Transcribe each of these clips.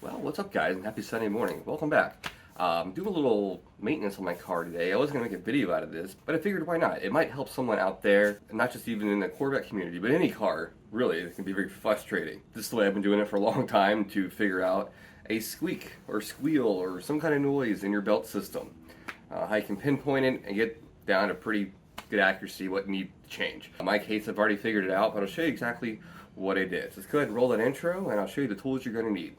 Well, what's up, guys, and happy Sunday morning. Welcome back. Doing a little maintenance on my car today. I was going to make a video out of this, but I figured why not? It might help someone out there, not just even in the Corvette community, but any car, really. It can be very frustrating. This is the way I've been doing it for a long time, to figure out a squeak or squeal or some kind of noise in your belt system. How you can pinpoint it and get down to pretty good accuracy what needs to change. In my case, I've already figured it out, but I'll show you exactly what I did. So let's go ahead and roll that intro, and I'll show you the tools you're going to need.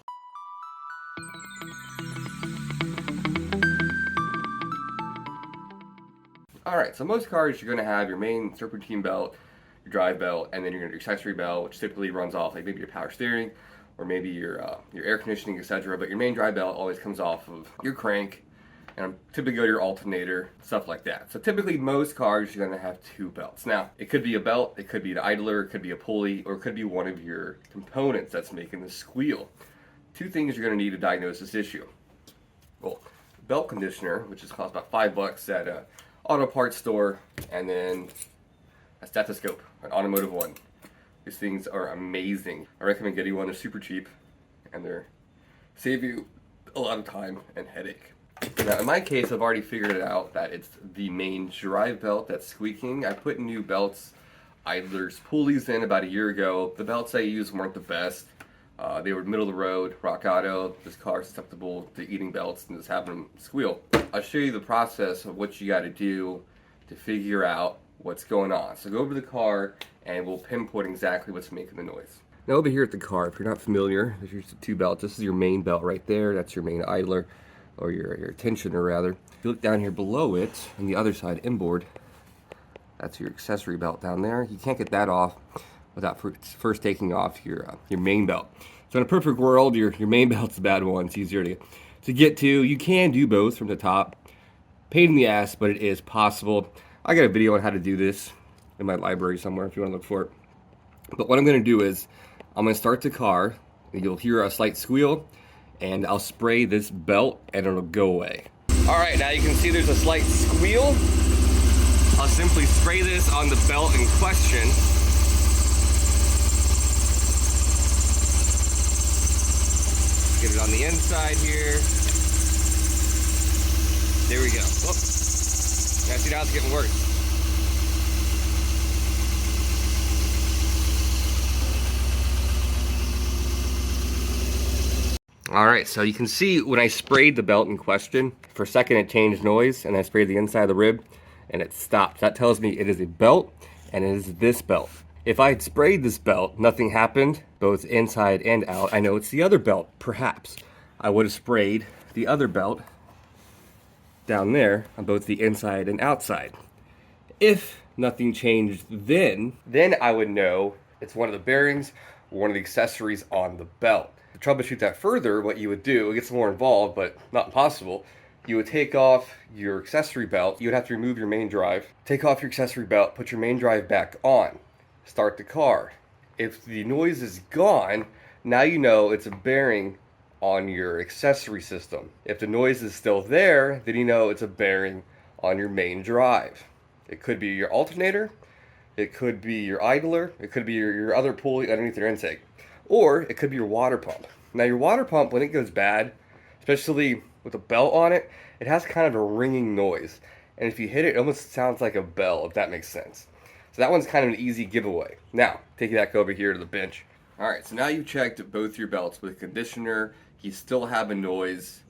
Alright, so most cars you're going to have your main serpentine belt, your drive belt, and then you're going to have your accessory belt, which typically runs off like maybe your power steering or maybe your air conditioning, etc. But your main drive belt always comes off of your crank, and typically go to your alternator, stuff like that. So typically most cars you're going to have two belts. Now, it could be a belt, it could be an idler, it could be a pulley, or it could be one of your components that's making the squeal. Two things you're going to need to diagnose this issue. Well, belt conditioner, which is cost about $5 at a auto parts store, and then a stethoscope, an automotive one. These things are amazing. I recommend getting one. They're super cheap, and they're save you a lot of time and headache. Now, in my case, I've already figured it out that it's the main drive belt that's squeaking. I put new belts, idlers, pulleys in about a year ago. The belts I used weren't the best. They were middle of the road, rock auto. This car is susceptible to eating belts and just having them squeal. I'll show you the process of what you got to do to figure out what's going on. So go over to the car and we'll pinpoint exactly what's making the noise. Now over here at the car, if you're not familiar, there's the two belts. This is your main belt right there. That's your main idler, or your tensioner rather. If you look down here below it, on the other side inboard, that's your accessory belt down there. You can't get that off without first taking off your main belt. So in a perfect world, your main belt's the bad one. It's easier to get to. You can do both from the top. Pain in the ass, but it is possible. I got a video on how to do this in my library somewhere if you want to look for it. But what I'm going to do is I'm going to start the car, and you'll hear a slight squeal, and I'll spray this belt and it'll go away. Alright, now you can see there's a slight squeal. I'll simply spray this on the belt in question. Get it on the inside here. There we go. Oh. Now see, now it's getting worse. Alright, so you can see when I sprayed the belt in question, for a second it changed noise, and I sprayed the inside of the rib, and it stopped. That tells me it is a belt, and it is this belt. If I had sprayed this belt, nothing happened, both inside and out. I know it's the other belt, perhaps. I would have sprayed the other belt down there on both the inside and outside. If nothing changed then I would know it's one of the bearings or one of the accessories on the belt. To troubleshoot that further, what you would do, it gets more involved, but not impossible. You would take off your accessory belt. You would have to remove your main drive. Take off your accessory belt, put your main drive back on. Start the car. If the noise is gone, now you know it's a bearing on your accessory system. If the noise is still there, then you know it's a bearing on your main drive. It could be your alternator, it could be your idler, it could be your other pulley underneath your intake, or it could be your water pump. Now your water pump, when it goes bad, especially with a belt on it, it has kind of a ringing noise. And if you hit it, it almost sounds like a bell, if that makes sense. So that one's kind of an easy giveaway. Now, take you back over here to the bench. Alright, so now you've checked both your belts with conditioner. You still have a noise.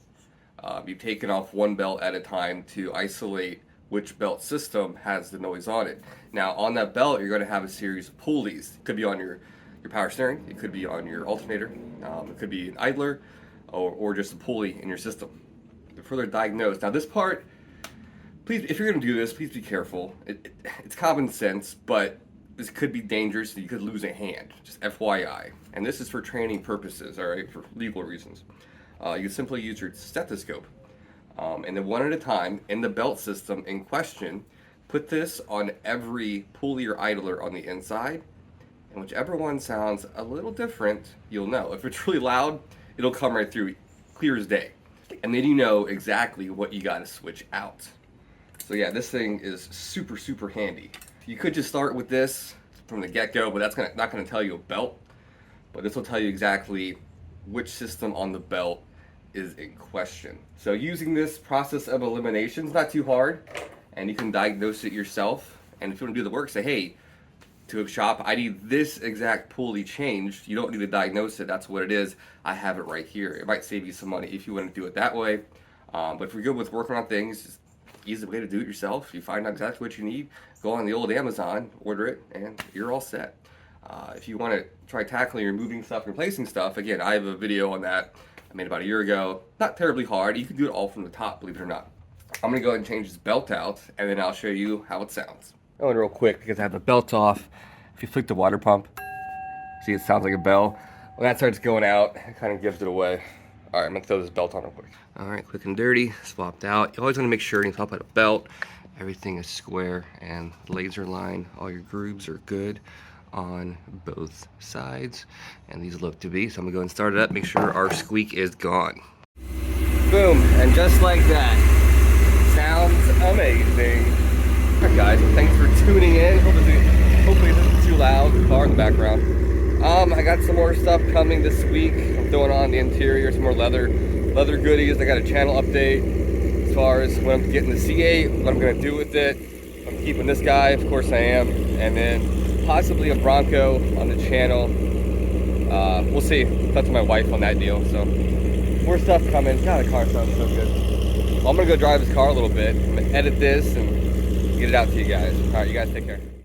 You've taken off one belt at a time to isolate which belt system has the noise on it. Now, on that belt, you're going to have a series of pulleys. It could be on your power steering. It could be on your alternator. It could be an idler or just a pulley in your system. To further diagnose. Now, this part, please, if you're going to do this, please be careful. It's common sense, but this could be dangerous. You could lose a hand, just FYI. And this is for training purposes, all right, for legal reasons. You simply use your stethoscope, and then one at a time in the belt system in question, put this on every pulley or idler on the inside, and whichever one sounds a little different, you'll know. If it's really loud, it'll come right through, clear as day. And then you know exactly what you got to switch out. So yeah, this thing is super, super handy. You could just start with this from the get-go, but that's not going to tell you a belt. But this will tell you exactly which system on the belt is in question. So using this process of elimination is not too hard, and you can diagnose it yourself. And if you want to do the work, say, hey, to a shop, I need this exact pulley changed. You don't need to diagnose it. That's what it is. I have it right here. It might save you some money if you want to do it that way. But if you're good with working on things, just easy way to do it yourself. You find out exactly what you need, go on the old Amazon, order it, and you're all set. If you want to try tackling removing stuff, replacing stuff, again, I have a video on that I made about a year ago. Not terribly hard. You can do it all from the top, believe it or not. I'm going to go ahead and change this belt out, and then I'll show you how it sounds. Going real quick because I have the belt off. If you flick the water pump, see it sounds like a bell. When that starts going out, it kind of gives it away. All right, I'm gonna throw this belt on real quick. All right, quick and dirty, swapped out. You always wanna make sure when you swap out a belt, everything is square and laser line. All your grooves are good on both sides, and these look to be. So I'm gonna go and start it up, make sure our squeak is gone. Boom, and just like that, sounds amazing. All right, guys, well, thanks for tuning in. Hopefully this isn't too loud, the car in the background. I got some more stuff coming this week. I'm throwing on the interior, some more leather goodies. I got a channel update as far as when I'm getting the C8, what I'm gonna do with it. I'm keeping this guy, of course I am, and then possibly a Bronco on the channel. We'll see. That's my wife on that deal. So more stuff coming. God, the car sounds so good. Well, I'm gonna go drive this car a little bit. I'm gonna edit this and get it out to you guys. All right, you guys take care.